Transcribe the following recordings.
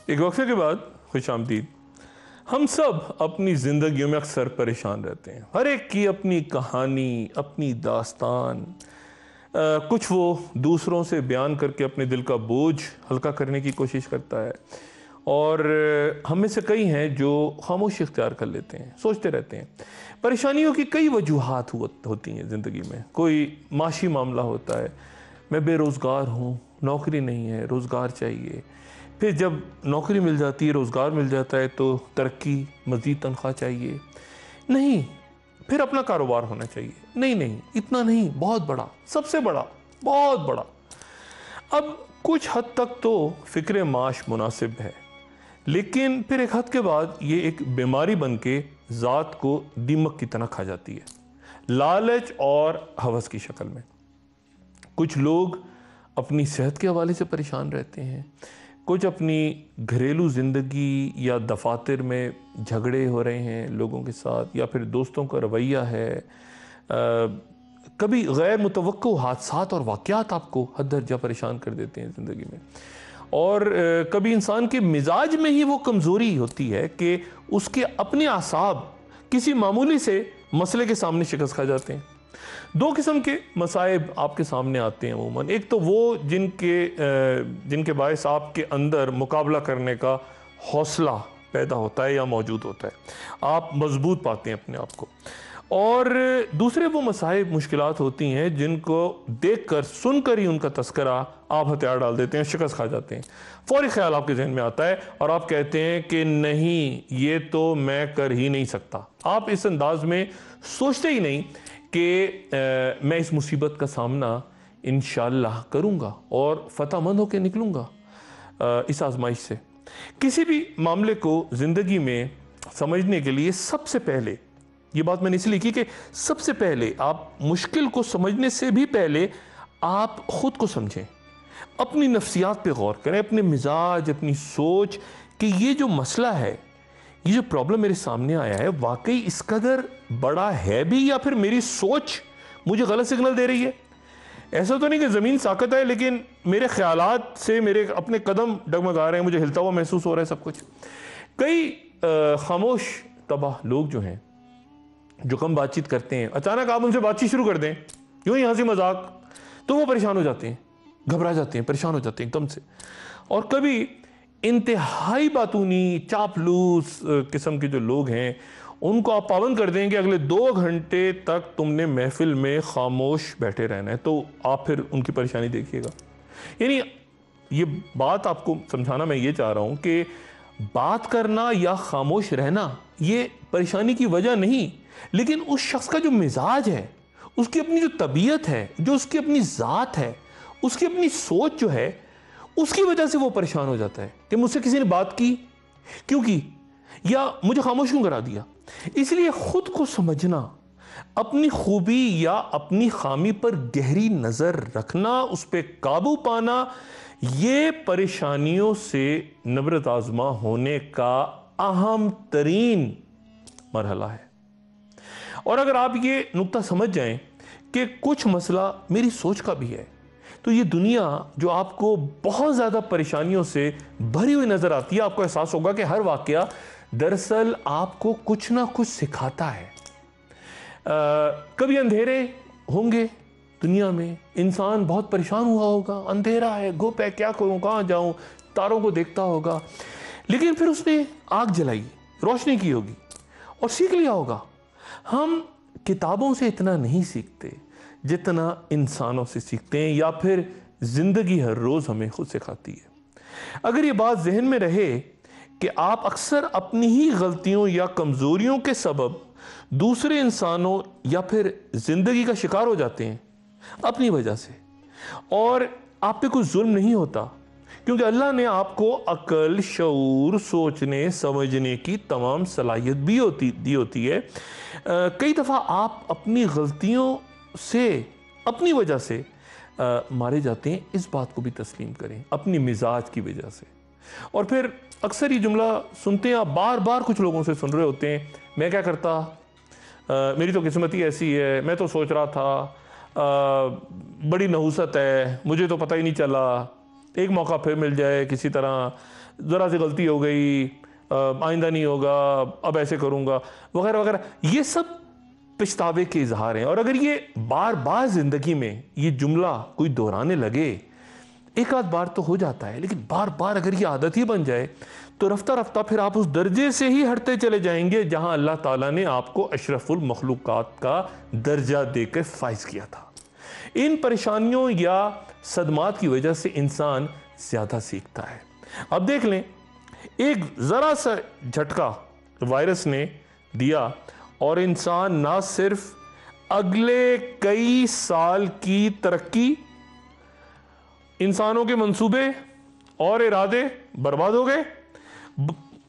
ایک وقفے کے بعد خوش آمدید۔ ہم سب اپنی زندگیوں میں اکثر پریشان رہتے ہیں، ہر ایک کی اپنی کہانی، اپنی داستان، کچھ وہ دوسروں سے بیان کر کے اپنے دل کا بوجھ ہلکا کرنے کی کوشش کرتا ہے، اور ہم میں سے کئی ہیں جو خاموشی اختیار کر لیتے ہیں، سوچتے رہتے ہیں۔ پریشانیوں کی کئی وجوہات ہوتی ہیں زندگی میں۔ کوئی معاشی معاملہ ہوتا ہے، میں بے روزگار ہوں، نوکری نہیں ہے، روزگار چاہیے۔ پھر جب نوکری مل جاتی ہے، روزگار مل جاتا ہے تو ترقی، مزید تنخواہ چاہیے، نہیں پھر اپنا کاروبار ہونا چاہیے، نہیں اتنا نہیں، بہت بڑا، سب سے بڑا، بہت بڑا۔ اب کچھ حد تک تو فکر معاش مناسب ہے، لیکن پھر ایک حد کے بعد یہ ایک بیماری بن کے ذات کو دیمک کی طرح کھا جاتی ہے، لالچ اور ہوس کی شکل میں۔ کچھ لوگ اپنی صحت کے حوالے سے پریشان رہتے ہیں، کچھ اپنی گھریلو زندگی یا دفاتر میں جھگڑے ہو رہے ہیں لوگوں کے ساتھ، یا پھر دوستوں کا رویہ ہے، کبھی غیر متوقع حادثات اور واقعات آپ کو حد درجہ پریشان کر دیتے ہیں زندگی میں، اور کبھی انسان کے مزاج میں ہی وہ کمزوری ہوتی ہے کہ اس کے اپنے اعصاب کسی معمولی سے مسئلے کے سامنے شکست کھا جاتے ہیں۔ دو قسم کے مصائب آپ کے سامنے آتے ہیں عموماً۔ ایک تو وہ جن کے باعث آپ کے اندر مقابلہ کرنے کا حوصلہ پیدا ہوتا ہے یا موجود ہوتا ہے، آپ مضبوط پاتے ہیں اپنے آپ کو، اور دوسرے وہ مصائب، مشکلات ہوتی ہیں جن کو دیکھ کر، سن کر ہی ان کا تذکرہ آپ ہتھیار ڈال دیتے ہیں، شکست کھا جاتے ہیں۔ فوری خیال آپ کے ذہن میں آتا ہے اور آپ کہتے ہیں کہ نہیں، یہ تو میں کر ہی نہیں سکتا۔ آپ اس انداز میں سوچتے ہی نہیں کہ میں اس مصیبت کا سامنا انشاءاللہ کروں گا اور فتح مند ہو کے نکلوں گا اس آزمائش سے۔ کسی بھی معاملے کو زندگی میں سمجھنے کے لیے سب سے پہلے، یہ بات میں نے اس لیے کی کہ سب سے پہلے آپ مشکل کو سمجھنے سے بھی پہلے آپ خود کو سمجھیں، اپنی نفسیات پہ غور کریں، اپنے مزاج، اپنی سوچ، کہ یہ جو مسئلہ ہے، یہ جو پرابلم میرے سامنے آیا ہے، واقعی اس قدر بڑا ہے بھی، یا پھر میری سوچ مجھے غلط سگنل دے رہی ہے؟ ایسا تو نہیں کہ زمین ساکت ہے لیکن میرے خیالات سے میرے اپنے قدم ڈگمگا رہے ہیں، مجھے ہلتا ہوا محسوس ہو رہا ہے سب کچھ۔ کئی خاموش تباہ لوگ جو ہیں، جو کم بات چیت کرتے ہیں، اچانک آپ ان سے بات چیت شروع کر دیں، یوں ہی ہنسی مذاق، تو وہ پریشان ہو جاتے ہیں، گھبرا جاتے ہیں، پریشان ہو جاتے ہیں ایک دم سے۔ اور کبھی انتہائی باتونی، چاپلوس قسم کے جو لوگ ہیں، ان کو آپ پابند کر دیں کہ اگلے 2 گھنٹے تک تم نے محفل میں خاموش بیٹھے رہنا ہے، تو آپ پھر ان کی پریشانی دیکھیے گا۔ یعنی یہ بات آپ کو سمجھانا میں یہ چاہ رہا ہوں کہ بات کرنا یا خاموش رہنا یہ پریشانی کی وجہ نہیں، لیکن اس شخص کا جو مزاج ہے، اس کی اپنی جو طبیعت ہے، جو اس کی اپنی ذات ہے، اس کی اپنی سوچ جو ہے، اس کی وجہ سے وہ پریشان ہو جاتا ہے کہ مجھ سے کسی نے بات کی کیوں کی، یا مجھے خاموش کیوں کرا دیا۔ اس لیے خود کو سمجھنا، اپنی خوبی یا اپنی خامی پر گہری نظر رکھنا، اس پہ قابو پانا، یہ پریشانیوں سے نبرد آزما ہونے کا اہم ترین مرحلہ ہے۔ اور اگر آپ یہ نقطہ سمجھ جائیں کہ کچھ مسئلہ میری سوچ کا بھی ہے، تو یہ دنیا جو آپ کو بہت زیادہ پریشانیوں سے بھری ہوئی نظر آتی ہے، آپ کو احساس ہوگا کہ ہر واقعہ دراصل آپ کو کچھ نہ کچھ سکھاتا ہے۔ کبھی اندھیرے ہوں گے دنیا میں، انسان بہت پریشان ہوا ہوگا، اندھیرا ہے، گھپ ہے، کیا کروں، کہاں جاؤں، تاروں کو دیکھتا ہوگا، لیکن پھر اس نے آگ جلائی، روشنی کی ہوگی اور سیکھ لیا ہوگا۔ ہم کتابوں سے اتنا نہیں سیکھتے جتنا انسانوں سے سیکھتے ہیں، یا پھر زندگی ہر روز ہمیں خود سکھاتی ہے۔ اگر یہ بات ذہن میں رہے کہ آپ اکثر اپنی ہی غلطیوں یا کمزوریوں کے سبب دوسرے انسانوں یا پھر زندگی کا شکار ہو جاتے ہیں اپنی وجہ سے، اور آپ پہ کوئی ظلم نہیں ہوتا، کیونکہ اللہ نے آپ کو عقل، شعور، سوچنے سمجھنے کی تمام صلاحیت بھی دی ہوتی ہے۔ کئی دفعہ آپ اپنی غلطیوں سے، اپنی وجہ سے مارے جاتے ہیں، اس بات کو بھی تسلیم کریں، اپنی مزاج کی وجہ سے۔ اور پھر اکثر یہ جملہ سنتے ہیں، آپ بار بار کچھ لوگوں سے سن رہے ہوتے ہیں، میں کیا کرتا، میری تو قسمت ہی ایسی ہے، میں تو سوچ رہا تھا، بڑی نحوست ہے، مجھے تو پتہ ہی نہیں چلا، ایک موقع پھر مل جائے کسی طرح ذرا سی غلطی ہو گئی، آئندہ نہیں ہوگا، اب ایسے کروں گا وغیرہ وغیرہ، یہ سب پچھتاوے کے اظہار ہیں۔ اور اگر یہ بار بار زندگی میں یہ جملہ کوئی دہرانے لگے، ایک آدھ بار تو ہو جاتا ہے، لیکن بار بار اگر یہ عادت ہی بن جائے تو رفتہ رفتہ پھر آپ اس درجے سے ہی ہٹتے چلے جائیں گے جہاں اللہ تعالیٰ نے آپ کو اشرف المخلوقات کا درجہ دے کر فائز کیا تھا۔ ان پریشانیوں یا صدمات کی وجہ سے انسان زیادہ سیکھتا ہے۔ اب دیکھ لیں، ایک ذرا سا جھٹکا وائرس نے دیا اور انسان نہ صرف اگلے کئی سال کی ترقی، انسانوں کے منصوبے اور ارادے برباد ہو گئے۔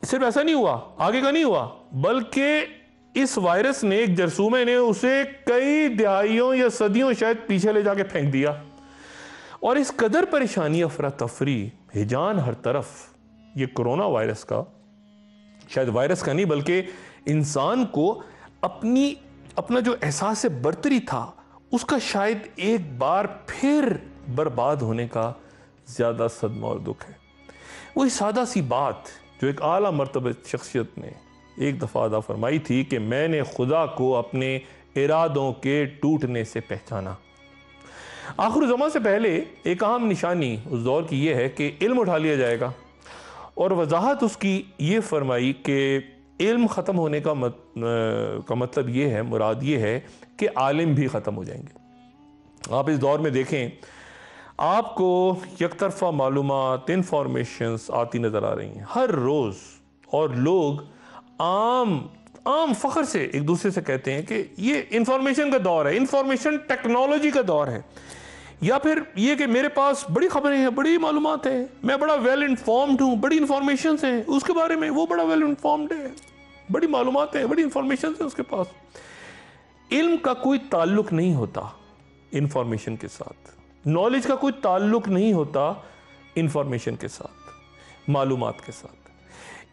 صرف ایسا نہیں ہوا، آگے کا نہیں ہوا، بلکہ اس وائرس نے، ایک جرثومے نے اسے کئی دہائیوں یا صدیوں شاید پیچھے لے جا کے پھینک دیا۔ اور اس قدر پریشانی، افراتفری، ہیجان ہر طرف، یہ کرونا وائرس کا، شاید وائرس کا نہیں بلکہ انسان کو اپنا جو احساس برتری تھا اس کا شاید ایک بار پھر برباد ہونے کا زیادہ صدمہ اور دکھ ہے۔ وہی سادہ سی بات جو ایک اعلیٰ مرتبہ شخصیت نے ایک دفعہ ادا فرمائی تھی کہ میں نے خدا کو اپنے ارادوں کے ٹوٹنے سے پہچانا۔ آخر زمان سے پہلے ایک اہم نشانی اس دور کی یہ ہے کہ علم اٹھا لیا جائے گا، اور وضاحت اس کی یہ فرمائی کہ علم ختم ہونے کا مطلب یہ ہے، مراد یہ ہے کہ عالم بھی ختم ہو جائیں گے۔ آپ اس دور میں دیکھیں، آپ کو یک طرفہ معلومات، انفارمیشنز آتی نظر آ رہی ہیں ہر روز، اور لوگ عام فخر سے ایک دوسرے سے کہتے ہیں کہ یہ انفارمیشن کا دور ہے، انفارمیشن ٹیکنالوجی کا دور ہے، یا پھر یہ کہ میرے پاس بڑی خبریں ہیں، بڑی معلومات ہیں، میں بڑا ویل انفارمڈ ہوں، بڑی انفارمیشنز ہیں اس کے بارے میں، وہ بڑا ویل انفارمڈ ہے، بڑی معلومات ہیں، بڑی انفارمیشنز ہیں اس کے پاس۔ علم کا کوئی تعلق نہیں ہوتا انفارمیشن کے ساتھ، نالج کا کوئی تعلق نہیں ہوتا انفارمیشن کے ساتھ، معلومات کے ساتھ۔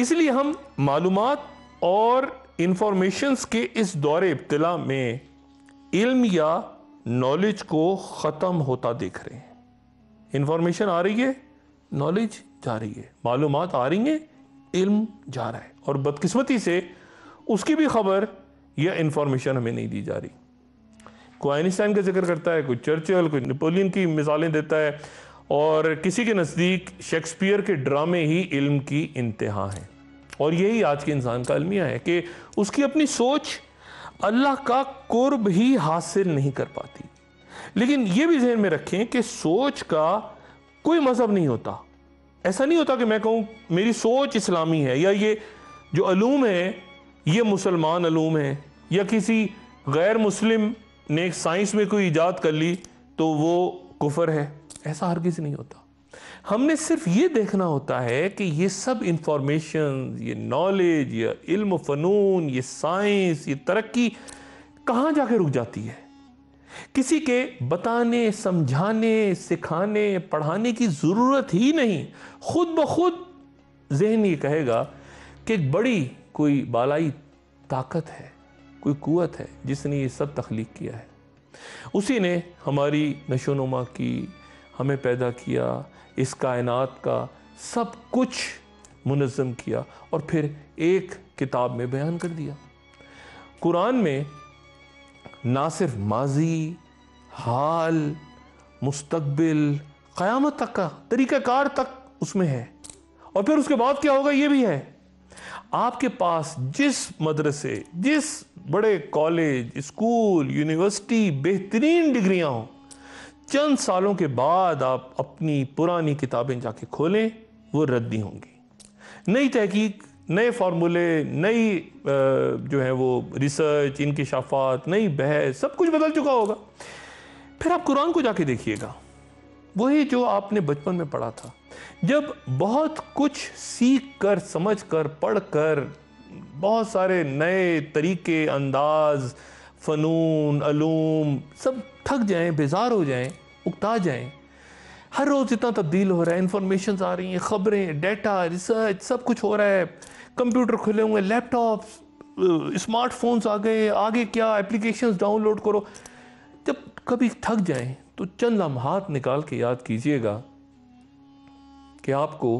اس لیے ہم معلومات اور انفارمیشنز کے اس دور ابتلا میں علم یا نالج کو ختم ہوتا دیکھ رہے ہیں۔ انفارمیشن آ رہی ہے، نالج جا رہی ہے، معلومات آ رہی ہیں، علم جا رہا ہے، اور بدقسمتی سے اس کی بھی خبر یا انفارمیشن ہمیں نہیں دی جا رہی۔ کوئی آئنسٹائن کا ذکر کرتا ہے، کوئی چرچل، کوئی نیپولین کی مثالیں دیتا ہے، اور کسی کے نزدیک شیکسپیئر کے ڈرامے ہی علم کی انتہا ہیں۔ اور یہی آج کے انسان کا المیہ ہے کہ اس کی اپنی سوچ اللہ کا قرب ہی حاصل نہیں کر پاتی۔ لیکن یہ بھی ذہن میں رکھیں کہ سوچ کا کوئی مذہب نہیں ہوتا۔ ایسا نہیں ہوتا کہ میں کہوں میری سوچ اسلامی ہے، یا یہ جو علوم ہے یہ مسلمان علوم ہے، یا کسی غیر مسلم نے سائنس میں کوئی ایجاد کر لی تو وہ کفر ہے۔ ایسا ہرگز نہیں ہوتا۔ ہم نے صرف یہ دیکھنا ہوتا ہے کہ یہ سب انفارمیشن، یہ نالج، یہ علم و فنون، یہ سائنس، یہ ترقی کہاں جا کے رک جاتی ہے۔ کسی کے بتانے، سمجھانے، سکھانے، پڑھانے کی ضرورت ہی نہیں، خود بخود ذہن یہ کہے گا کہ ایک بڑی کوئی بالائی طاقت ہے، کوئی قوت ہے جس نے یہ سب تخلیق کیا ہے، اسی نے ہماری نشو و نما کی، ہمیں پیدا کیا، اس کائنات کا سب کچھ منظم کیا اور پھر ایک کتاب میں بیان کر دیا۔ قرآن میں نہ صرف ماضی، حال، مستقبل، قیامت تک کا طریقہ کار تک اس میں ہے، اور پھر اس کے بعد کیا ہوگا یہ بھی ہے۔ آپ کے پاس جس مدرسے، جس بڑے کالج، اسکول، یونیورسٹی، بہترین ڈگریاں ہوں، چند سالوں کے بعد آپ اپنی پرانی کتابیں جا کے کھولیں، وہ ردی ہوں گی۔ نئی تحقیق، نئے فارمولے، نئی جو ہے وہ ریسرچ، انکشافات، نئی بحث، سب کچھ بدل چکا ہوگا۔ پھر آپ قرآن کو جا کے دیکھیے گا، وہی جو آپ نے بچپن میں پڑھا تھا۔ جب بہت کچھ سیکھ کر، سمجھ کر، پڑھ کر، بہت سارے نئے طریقے، انداز، فنون، علوم سب تھک جائیں، بیزار ہو جائیں، اکتا جائیں، ہر روز اتنا تبدیل ہو رہا ہے، انفارمیشنز آ رہی ہیں، خبریں، ڈیٹا، ریسرچ، سب کچھ ہو رہا ہے، کمپیوٹر کھلے ہوئے، لیپ ٹاپس، اسمارٹ فونز آ گئے، آگے کیا اپلیکیشنز ڈاؤن لوڈ کرو۔ جب کبھی تھک جائیں تو چند لمحات نکال کے یاد کیجئے گا کہ آپ کو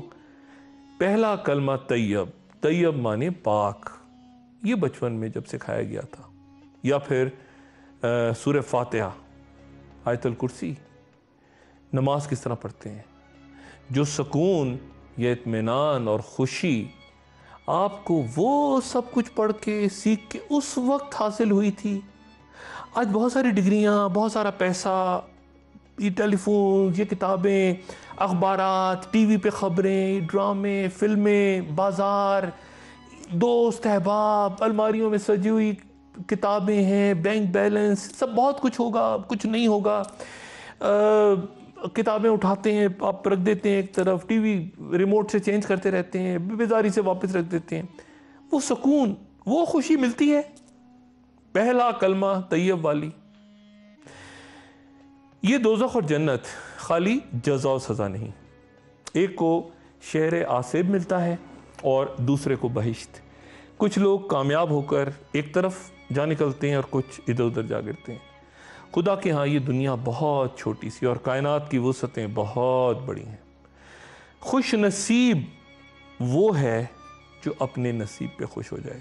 پہلا کلمہ طیب، طیب مانے پاک، یہ بچپن میں جب سکھایا گیا تھا. یا پھر سورہ فاتحہ، آیت الکرسی. نماز کس طرح پڑھتے ہیں؟ جو سکون یا اطمینان اور خوشی آپ کو وہ سب کچھ پڑھ کے سیکھ کے اس وقت حاصل ہوئی تھی، آج بہت ساری ڈگریاں، بہت سارا پیسہ، یہ ٹیلی فون، یہ کتابیں، اخبارات، ٹی وی پہ خبریں، ڈرامے، فلمیں، بازار، دوست احباب، الماریوں میں سجی ہوئی کتابیں ہیں، بینک بیلنس، سب بہت کچھ ہوگا، کچھ نہیں ہوگا. کتابیں اٹھاتے ہیں، آپ رکھ دیتے ہیں ایک طرف، ٹی وی ریموٹ سے چینج کرتے رہتے ہیں، بیداری سے واپس رکھ دیتے ہیں. وہ سکون، وہ خوشی ملتی ہے پہلا کلمہ طیب والی. یہ دوزخ اور جنت خالی جزا و سزا نہیں، ایک کو شہر آصب ملتا ہے اور دوسرے کو بہشت. کچھ لوگ کامیاب ہو کر ایک طرف جا نکلتے ہیں اور کچھ ادھر ادھر جا گرتے ہیں. خدا کے ہاں یہ دنیا بہت چھوٹی سی اور کائنات کی وسعتیں بہت بڑی ہیں. خوش نصیب وہ ہے جو اپنے نصیب پہ خوش ہو جائے،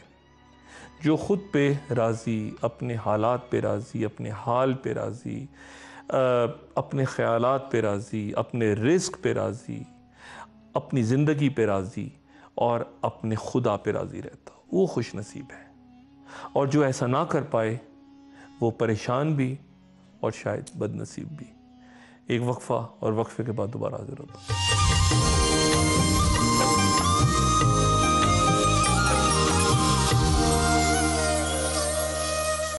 جو خود پہ راضی، اپنے حالات پہ راضی، اپنے حال پہ راضی، اپنے خیالات پہ راضی، اپنے رزق پہ راضی، اپنی زندگی پہ راضی اور اپنے خدا پہ راضی رہتا، وہ خوش نصیب ہے. اور جو ایسا نہ کر پائے وہ پریشان بھی اور شاید بد نصیب بھی. ایک وقفہ اور وقفے کے بعد دوبارہ حاضر ہوتا ہوں.